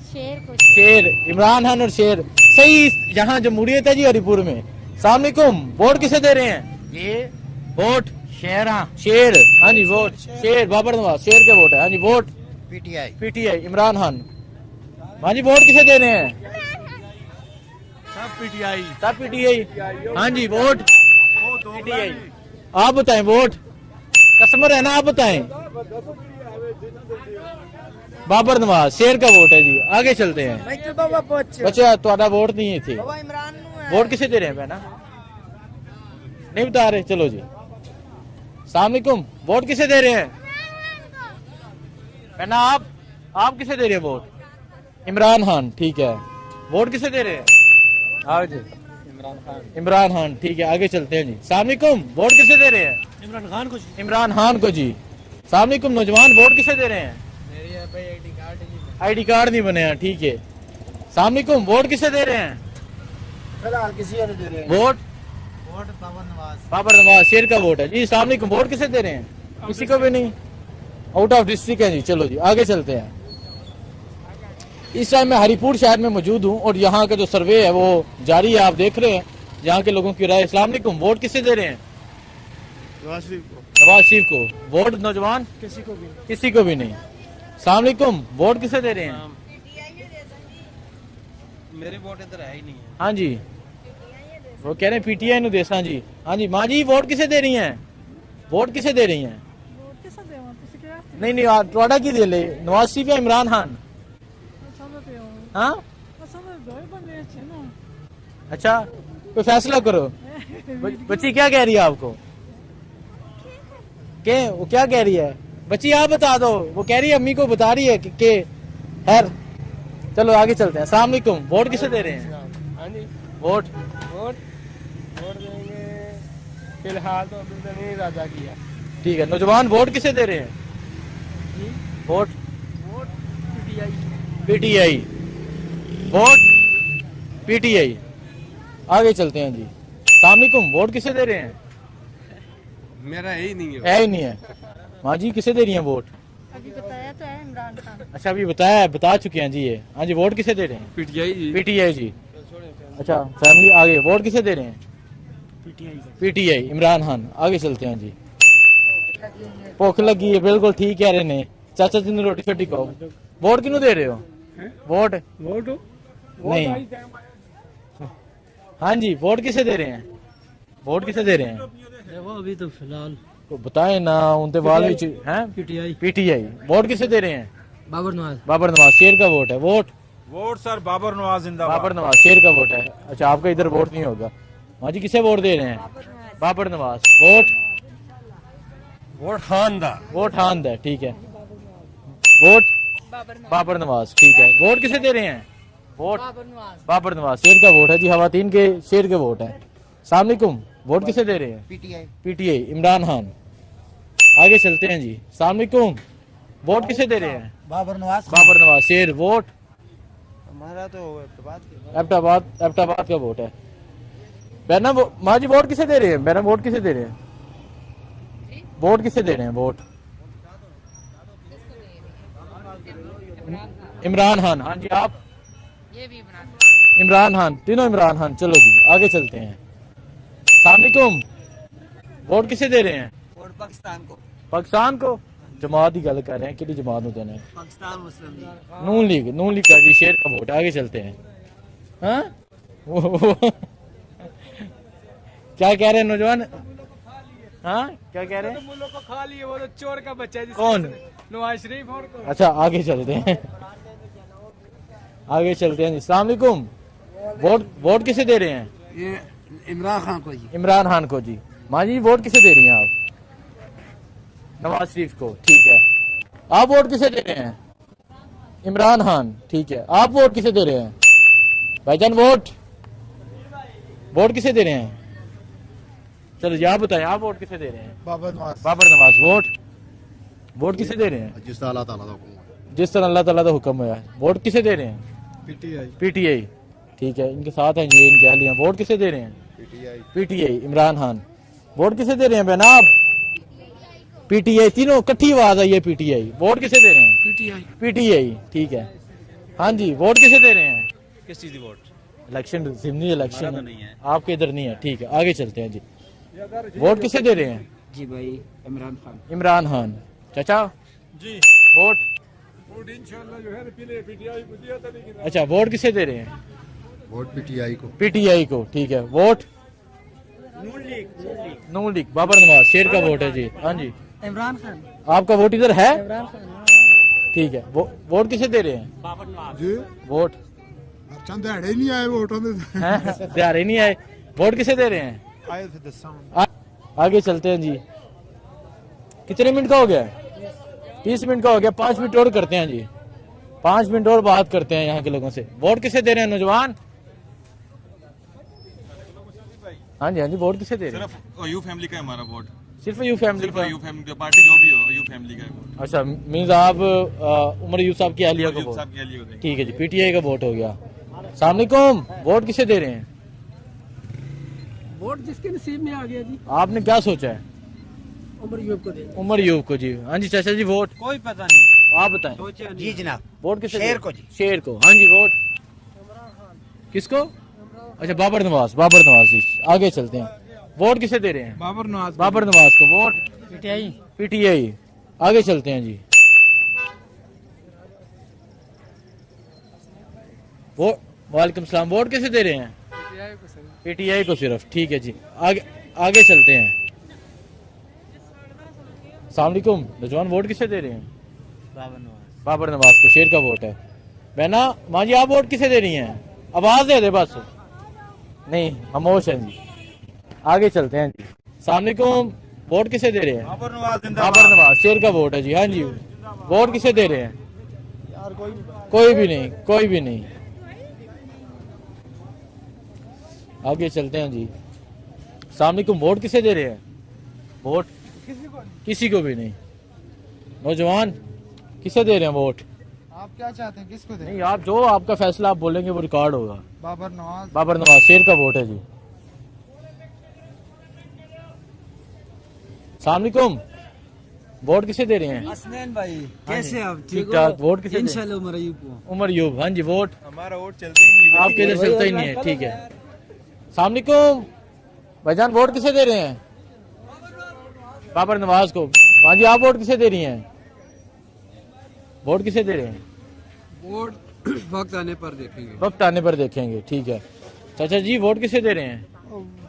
H: शेर को।
A: शेर। इमरान खान और शेर सही। यहाँ जमहूरियत है जी हरिपुर में। अस्सलाम वालेकुम, वोट किसे दे रहे हैं? ये वोट शेर। हाँ जी, वोट शेर। बाबर नवाज शेर के वोट है। हाँ जी, vote
C: PTI.
A: PTI Imran Khan. हाँ जी, वोट किसे दे रहे हैं?
C: सब पीटीआई।
A: सब पीटीआई। हाँ जी, वोट पीटीआई। आप बताएं वोट, कस्टमर है ना, आप बताएं। बाबर नवाज शेर का वोट है जी। आगे चलते हैं। बच्चा तुम्हारा वोट नहीं है थे, वोट किसे दे रहे हैं बहना? नहीं बता रहे, चलो जी। सलामुअलैकुम, वोट किसे दे रहे हैं बहना? आप किसे दे रहे हैं वोट? इमरान खान, ठीक है। वोट किसे दे रहे हैं? हाँ जी, इमरान खान, ठीक है। आगे चलते हैं जी। सलामुअलैकुम, वोट किसे दे रहे हैं?
C: इमरान खान को।
A: इमरान खान को जी। सलामुअलैकुम नौजवान, वोट किसे दे रहे हैं? आईडी कार्ड नहीं बने हैं, ठीक है। सलामुअलैकुम, वोट किसे दे रहे हैं?
D: फिलहाल किसी को नहीं दे रहे हैं।
A: वोट बाबर नवाज शेर का वोट है जी। सलामुअलैकुम, वोट किसे दे रहे हैं? किसी को भी नहीं, आउट ऑफ डिस्ट्रिक्ट है जी। चलो जी आगे चलते हैं। इस टाइम मैं हरिपुर शहर में मौजूद हूँ और यहाँ का जो सर्वे है वो जारी है, आप देख रहे हैं यहाँ के लोगों की राय। अस्सलामुअलैकुम, वोट किसे दे रहे हैं? नवाज शरीफ को। वोट नौजवान किसी को भी नहीं। अस्सलामुअलैकुम, वोट किसे दे रहे हैं?
C: मेरे वोट इधर है ही नहीं है।
A: हाँ जी, वो कह रहे हैं पीटीआई नु देसा जी। हाँ जी माँ जी, वोट किसे दे रही हैं? वोट किसे दे रही हैं? नहीं थोड़ा की दे ले, नवाज शरीफ या इमरान खान? हाँ अच्छा, कोई फैसला करो। बच्ची क्या कह रही है आपको? वो क्या कह रही है बच्ची? आप बता दो। वो कह रही है अम्मी को बता रही है कि खैर चलो आगे चलते हैं। अस्सलाम वालेकुम, वोट किसे दे रहे हैं?
E: हाँ जी,
A: वोट
E: वोट देंगे फिलहाल तो अभी तो नहीं इरादा किया।
A: ठीक है। नौजवान, वोट किसे दे रहे हैं? Vote PTI. Vote PTI. आगे चलते हैं जी। अस्सलाम वालेकुम, वोट किसे दे रहे हैं?
E: मेरा ही नहीं है।
A: है ही नहीं है। माँ जी किसे दे रही हैं वोट?
H: अभी बताया तो है इमरान खान।
A: अच्छा अभी बता चुके हैं जी ये। हाँ जी, वोट किसे दे रहे हैं? पीटीआई जी। अच्छा फैमिली, आगे वोट किसे दे रहे हैं? पीटीआई इमरान खान। आगे चलते हैं जी। भुख लगी है, बिल्कुल ठीक कह रहे ने चाचा जी ने रोटी छोटी खाओ। वोट किन्नू दे रहे हो? वोट नहीं। हाँ जी, वोट किसे दे रहे हैं? वोट किसे दे रहे हैं?
C: देखो अभी तो फिलहाल
A: तो बताए ना, उनके बाल में हैं। पीटीआई। वोट किसे दे रहे हैं? बाबर नवाज शेर का वोट है। वोट
E: सर बाबर नवाज जिंदाबाद।
A: बाबर नवाज शेर का वोट है। अच्छा आपका इधर वोट नहीं होगा। माँ जी किसे वोट दे रहे हैं? बाबर नवाज। वोट खान दा, ठीक है। वोट बाबर नवाज, ठीक है। वोट किसे दे रहे हैं? वोट बाबर नवाज शेर का वोट है जी। खवातीन के शेर के वोट है। अस्सलाम वालेकुम, वोट किसे दे रहे हैं? पीटीआई इमरान खान। आगे चलते हैं जी। अस्सलाम वालेकुम, वोट किसे दे रहे हैं?
D: बाबर नवाज
A: शेर। वोट
D: हमारा तो
A: एबटाबाद का वोट है। बहना माँ जी, वोट किसे दे रहे हैं? बहना वोट किसे दे रहे हैं? वोट किसे दे रहे हैं? वोट इमरान खान। हाँ जी, आप?
H: ये भी
A: इमरान खान, तीनों इमरान खान। चलो जी आगे चलते हैं। अस्सलाम वालेकुम, वोट किसे दे रहे हैं?
I: वोट पाकिस्तान को।
A: पाकिस्तान को? जमात की गल कर रहे हैं, कि जमात में देना है?
I: पाकिस्तान मुस्लिम लीग।
A: नून लीग का जी शेर का वोट। आगे चलते हैं। हाँ क्या कह रहे हैं नौजवान? हाँ क्या कह रहे हैं?
C: मुल्लों को खा लिए, वो तो चोर का बच्चा है।
A: कौन?
C: नवाज शरीफ। और कौन?
A: अच्छा आगे चलते हैं। आगे चलते हैं जी। अस्सलाम वालेकुम, वोट किसे दे रहे हैं?
D: ये इमरान खान को जी।
A: इमरान खान को जी। माँ जी वोट किसे दे रही हैं आप? नवाज शरीफ को, ठीक है। आप वोट किसे दे रहे हैं? इमरान खान, ठीक है। आप वोट किसे दे रहे हैं? भाईजान वोट किसे दे रहे हैं? चलो जी आप बताएं, आप वोट किसे दे रहे हैं? बाबर नवाज। वोट किसे दे रहे हैं?
B: जिस तरह अल्लाह ताला का हुक्म है।
A: जिस तरह अल्लाह ताला का हुक्म है। वोट किसे दे रहे हैं? पीटीआई, ठीक है। इनके साथ हैं जी, इनके अहलियां। वोट किसे दे रहे हैं? पीटीआई इमरान खान। वोट किसे दे रहे हैं बहना आप? पीटीआई। तीनों इकट्ठी आवाज आई है पीटीआई। वोट किसे दे रहे हैं? पीटीआई, ठीक है। हाँ जी, वोट किसे दे रहे हैं?
C: किस चीज की वोट?
A: इलेक्शन जिमनी इलेक्शन
C: तो नहीं है।
A: आपके इधर नहीं है, ठीक है। आगे चलते हैं जी। वोट किसे दे रहे हैं?
C: जी भाई
A: इमरान खान। चाचा
E: जी,
A: वोट
E: इंशाल्लाह जो है पीले पीटीआई को दिया था, लेकिन
A: अच्छा वोट किसे दे रहे हैं?
B: वोट पीटीआई को।
A: पीटीआई को, ठीक है। वोट नून लीग बाबर नवाज शेर का वोट है जी। हाँ जी
I: इमरान खान।
A: आपका वोट इधर है?
I: इमरान खान।
A: ठीक है। वोट किसे दे रहे हैं?
I: बाबर नवाज
J: जी
A: वोट
J: चंद दिहाड़े नहीं आए वोटों में
A: हैं? दिहाड़े नहीं आए। वोट किसे दे रहे हैं?
B: आए थे दस्तान
A: आगे चलते हैं जी। कितने मिनट का हो गया? 30 मिनट का हो गया। 5 मिनट और करते हैं जी। 5 मिनट और बात करते हैं यहाँ के लोगों से। वोट किसे दे रहे हैं नौजवान? हाँ जी हाँ जी वोट किसे दे रहे हैं?
K: सिर्फ अयूब फैमिली का है हमारा वोट।
A: सिर्फ अयूब फैमिली
K: सिर्फ
A: का?
K: अयूब फैमिली का, पार्टी जो भी हो अयूब फैमिली का है वोट।
A: अच्छा मीन्स आप उमर अयूब साहब की अहलिया का
K: अयूब
A: वोट।
K: साहब के लिए होते
A: ठीक है जी पीटीआई का वोट हो गया। सलामुअलैकुम वोट किसे दे रहे हैं?
I: वोट जिसके नसीब में आ गया जी।
A: आपने क्या सोचा है?
I: उमर यूब को दे।
A: उमर यूब को जी। हाँ जी चाचा जी वोट?
I: कोई पता नहीं।
A: आप बताएं।
I: जी जनाब।
A: वोट किसे?
I: शेर को जी।
A: शेर को। हाँ जी वोट किसको? अच्छा बाबर नवाज। बाबर नवाज जी। आगे चलते हैं। वोट किसे दे रहे हैं?
E: बाबर नवाज।
A: बाबर नवाज को। Vote
I: PTI.
A: पीटीआई। आगे चलते हैं जी। वो वालेकुम सलाम। वोट किसे दे रहे हैं? पीटीआई को सिर्फ। ठीक है जी। आगे आगे चलते हैं। सलामुअलैकुम नौजवान वोट किसे दे रहे हैं?
I: बाबर नवाज।
A: बाबर नवाज को। शेर का वोट है। बहना माँ जी आप वोट किसे दे रही हैं? आवाज दे दे बस। नहीं खामोश है जी। आगे चलते हैं जी। सलामुअलैकुम वोट किसे दे रहे हैं?
B: बाबर नवाज
A: बाबर नवाज शेर का वोट है जी। हाँ जी वोट किसे दे रहे हैं? कोई भी नहीं। कोई भी नहीं। आगे चलते हैं जी। सलामुअलैकुम वोट किसे दे रहे हैं? वोट किसी को भी नहीं। नौजवान किसे दे रहे हैं वोट?
E: आप क्या चाहते हैं, किसको दें?
A: नहीं आप जो आपका फैसला आप बोलेंगे वो रिकॉर्ड होगा।
E: बाबर नवाज।
A: बाबर नवाज शेर का वोट है जी। सलामुअलैकुम वोट किसे दे रहे हैं?
I: हसनैन भाई कैसे आप?
A: ठीक ठाक। वोट किसे?
I: इंशाल्लाह उमर अयूब को।
A: उमर यूब। हाँ जी वोट
B: हमारा वोट चलते ही नहीं।
A: आपके इधर चलता ही नहीं है। ठीक है। सलामुअलैकुम भाईजान वोट किसे दे रहे हैं? बाबर नवाज को। हाँ जी आप वोट किसे दे रही हैं? वोट किसे दे रहे हैं?
C: वोट वक्त आने पर देखेंगे।
A: वक्त आने पर देखेंगे। ठीक है। चाचा जी वोट किसे दे रहे हैं?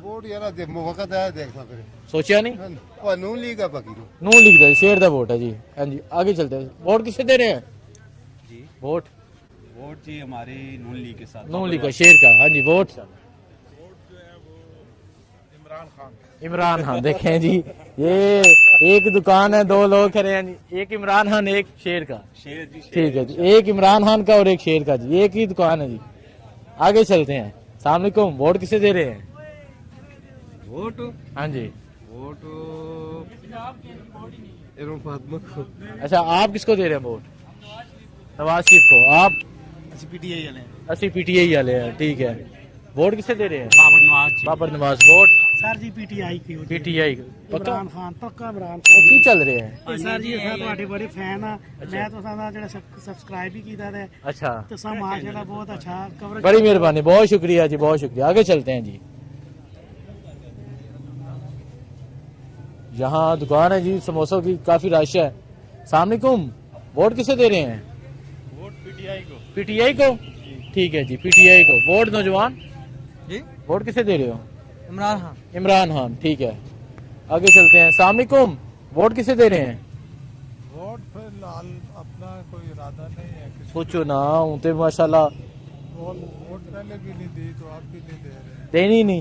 B: वोट यार वक्त आया देखना फिर
A: सोचा नहीं।
B: और नून लीग का पकी
A: नून लिख दे शेर का वोट है जी। हाँ जी आगे चलते हैं। वोट किसे दे रहे हैं?
K: जी
A: वोट
K: वोट जी हमारे नून लीग के साथ।
A: नून लीग का शेर का। हाँ जी वोट इमरान खान। देखें जी ये एक दुकान है दो लोग खड़े हैं जी। एक इमरान खान एक शेर का।
K: शेर जी
A: ठीक है जी। एक इमरान खान का और एक शेर का जी। एक ही दुकान है जी। आगे चलते हैं। सलामुअलैकुम वोट किसे दे रहे हैं?
C: वोट
A: हाँ जी
C: वोट एरों फातिमा को।
A: अच्छा आप किसको दे रहे हैं वोट? नवाज शरीफ को। आप?
I: पीटीआई वाले।
A: अस्सी पीटीआई वाले हैं। ठीक है। वोट किसे दे रहे हैं?
I: बाबर नवाज।
A: बाबर नवाज। वोट
I: सर जी पीटीआई की।
A: पीटीआई पक्का
I: इमरान खान पक्का इमरान
A: की चल रहे हैं।
I: सर जी असां ਤੁਹਾਡੇ ਬੜੇ ਫੈਨ ਆ। ਮੈਂ ਤੁਹਾਡਾ ਜਿਹੜਾ ਸਬਸਕ੍ਰਾਈਬ ਹੀ ਕੀਤਾ ਹੈ।
A: अच्छा
I: ਤੇ ਸਾ ਮਾਸ਼ਾਅੱਲਾ ਬਹੁਤ अच्छा कवरेज।
A: बड़ी मेहरबानी बहुत शुक्रिया जी बहुत शुक्रिया। आगे चलते हैं जी। यहाँ दुकान है जी समोसों की काफी रश है। सलामुअलैकुम वोट किसे दे रहे हैं?
B: वोट पीटीआई को।
A: पीटीआई को। ठीक है जी पीटीआई को। वोट नौजवान
I: जी
A: वोट किसे दे रहे हो?
I: इमरान खान।
A: इमरान खान। ठीक है। आगे चलते हैं। सलामुअलैकुम वोट किसे दे रहे हैं?
J: वोट फिलहाल अपना कोई इरादा नहीं है
A: सोचो ना हूं तो माशाल्लाह
J: वोट पहले भी नहीं दी तो आप भी नहीं दे रहे।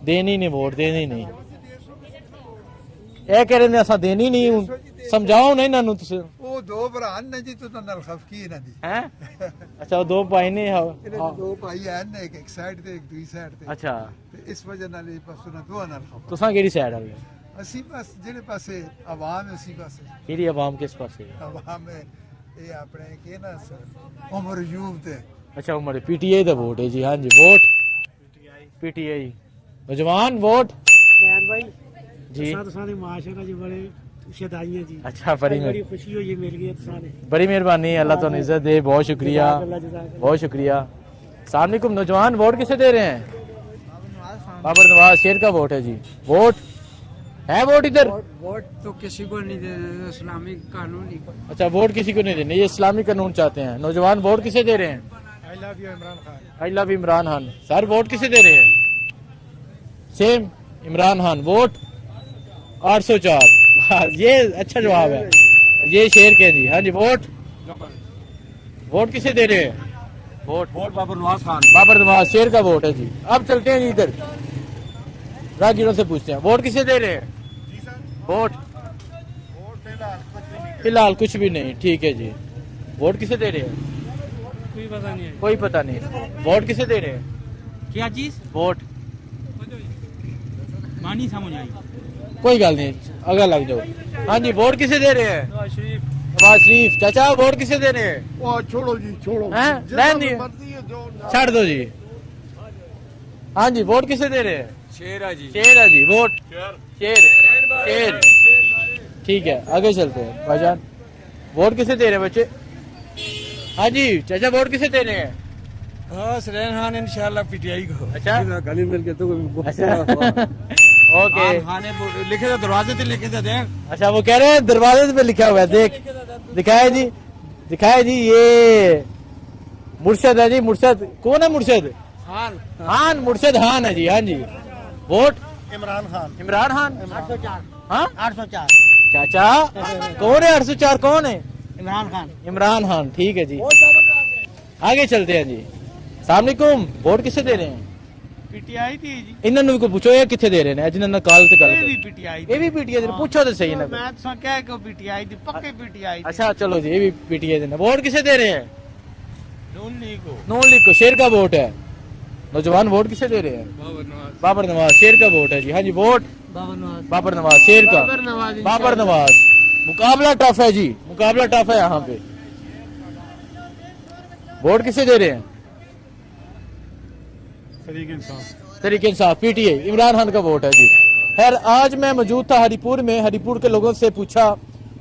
A: देनी नहीं वोट देनी नहीं। ਇਹ ਕਹਿ ਰਹੇ ਨੇ ਅਸਾਂ ਦੇਣੀ ਨਹੀਂ ਹੁਣ ਸਮਝਾਓ ਨਾ ਇਹਨਾਂ ਨੂੰ ਤੁਸੀਂ।
J: ਉਹ ਦੋ ਭਰਾ ਨੇ ਜੀ ਤੁਸੀਂ ਨਾਲ ਖਫਕੀ ਇਹਨਾਂ ਦੀ
A: ਹੈ ਅੱਛਾ ਉਹ ਦੋ ਭਾਈ ਨੇ
J: ਇਹਨਾਂ ਦੇ ਦੋ ਭਾਈ ਹਨ ਨੇ ਇੱਕ ਸਾਈਡ ਤੇ ਇੱਕ ਦੂਜੀ ਸਾਈਡ ਤੇ।
A: ਅੱਛਾ
J: ਤੇ ਇਸ ਵਜ੍ਹਾ ਨਾਲ ਇਹ ਬਸ ਉਹਨਾਂ ਦੋਵਾਂ ਨਾਲ ਖਫਾ।
A: ਤੁਸੀਂ ਕਿਹੜੀ ਸਾਈਡ ਵਾਲੇ?
J: ਅਸੀਂ ਬਸ ਜਿਹੜੇ ਪਾਸੇ ਆਵਾਮ ਹੈ ਉਸੇ ਪਾਸੇ।
A: ਕਿਹੜੀ ਆਵਾਮ ਕਿਸ ਪਾਸੇ?
J: ਆਵਾਮ ਹੈ ਇਹ ਆਪਣੇ ਕੀ ਨਾ ਉਮਰ ਯੂਬ ਤੇ।
A: अच्छा उमर पीटीआई ਦਾ ਵੋਟ ਹੈ ਜੀ। हाँ जी वोट पीटीआई। नौजवान वोट
I: नैन भाई
A: जी।
I: तुसां माशाअल्लाह जी बड़े शदाइयां जी।
A: अच्छा बड़ी
I: खुशी हुई मिल गई तुसां ने।
A: बड़ी मेहरबानी अल्लाह तो इज्जत दे। बहुत शुक्रिया बहुत शुक्रिया। सलामुअलैकुम नौजवान वोट किसे दे रहे हैं? बाबर नवाज शेर का वोट है जी। वोट है वोट इधर?
C: वोट तो किसी को नहीं दे इस्लामिक कानून ही।
A: अच्छा वोट किसी को नहीं देने ये इस्लामी कानून चाहते हैं। नौजवान वोट किसे दे रहे हैं?
J: I love you Imran Khan.
A: I love Imran Khan. Sir vote किसे दे रहे हैं? Same Imran Khan vote 804। हाँ, ये अच्छा जवाब है, ये शेर के जी। हाँ जी, वोट किसे दे रहे हैं? वोट
K: बाबर नवाज खान।
A: बाबर नवाज, शेर का वोट है जी। अब चलते हैं जी इधर, राहगीरों से पूछते हैं, वोट किसे दे रहे हैं? वोट फिलहाल कुछ भी नहीं, ठीक है जी। वोट किसे दे रहे हैं?
F: कोई पता नहीं है।
A: कोई पता नहीं। वोट किसे दे रहे हैं?
K: क्या चीज?
A: वोट
K: मानी समझ आई।
A: कोई गल नहीं, अगर लग जाओ। हाँ जी, वोट किसे दे रहे हैं? नवाज शरीफ। चाचा वोट किसे दे रहे हैं?
B: छोड़ो जी, छोड़ो।
A: हैं? रहने दिए, छाड़ दो जी। हाँ जी, वोट किसे दे रहे हैं?
K: शेर है जी।
A: शेर है जी, वोट शेर। ठीक है, आगे चलते हैं भाईजान। वोट किसे दे रहे हैं बच्चे? हाँ जी चाचा, वोट किसे दे रहे हैं?
G: हाँ, सरेन खान इंशाल्लाह पीटीआई को।
A: अच्छा,
G: गली मिल के तो
A: ओके।
K: लिखे थे दरवाजे पे, लिखे थे देख।
A: अच्छा, वो कह रहे हैं दरवाजे पे लिखा हुआ है, देख दिखाए जी, दिखाए जी। ये मुर्शद है जी, मुर्शद कौन है? मुर्शद खान, मुर्शद खान है जी। हाँ जी, वोट
B: इमरान खान।
A: इमरान खान।
I: 804।
A: हाँ
I: 804।
A: चाचा कौन है? 804 कौन है?
I: इमरान खान।
A: इमरान खान, ठीक है जी। आगे चलते हैं जी। सलामकुम, वोट किसे दे रहे हैं?
I: पीटीआई थी जी।
A: इन्होंने भी पूछो ये किथे दे रहे हैं, जिन्होंने काल ते कर
I: पीटीआई।
A: ये भी पीटीआई दे, पूछो तो सही ना।
I: मैं तो क्या को पीटीआई थी, पक्के पीटीआई।
A: अच्छा चलो जी, ये भी पीटीआई देना। वोट किसे दे रहे हैं?
I: नून लीग को।
A: नून लीग को, शेर का वोट है। नौजवान वोट किसे दे रहे हैं? बाबर नवाज, शेर का वोट है जी। हाँ जी, वोट बाबर नवाज, शेर का। बाबर नवाज। मुकाबला टफ है जी, मुकाबला टफ है यहाँ पे। वोट किसे दे रहे हैं? तरीके इंसाफ, पीटीआई, इमरान खान का वोट है जी। खैर, आज मैं मौजूद था हरिपुर में, हरिपुर के लोगों से पूछा,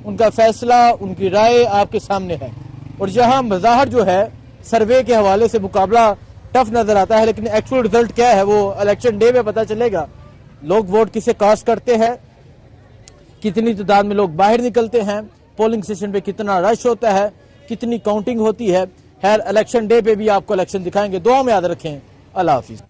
A: उनका फैसला, उनकी राय आपके सामने है। और यहाँ मज़ाहर जो है सर्वे के हवाले से मुकाबला टफ नजर आता है, लेकिन एक्चुअल रिजल्ट क्या है वो इलेक्शन डे में पता चलेगा। लोग वोट किसे कास्ट करते हैं, कितनी तादाद में लोग बाहर निकलते हैं, पोलिंग स्टेशन पे कितना रश होता है, कितनी काउंटिंग होती है। खैर, इलेक्शन डे पे भी आपको इलेक्शन दिखाएंगे। दुआ में याद रखें। अल्लाह हाफिज।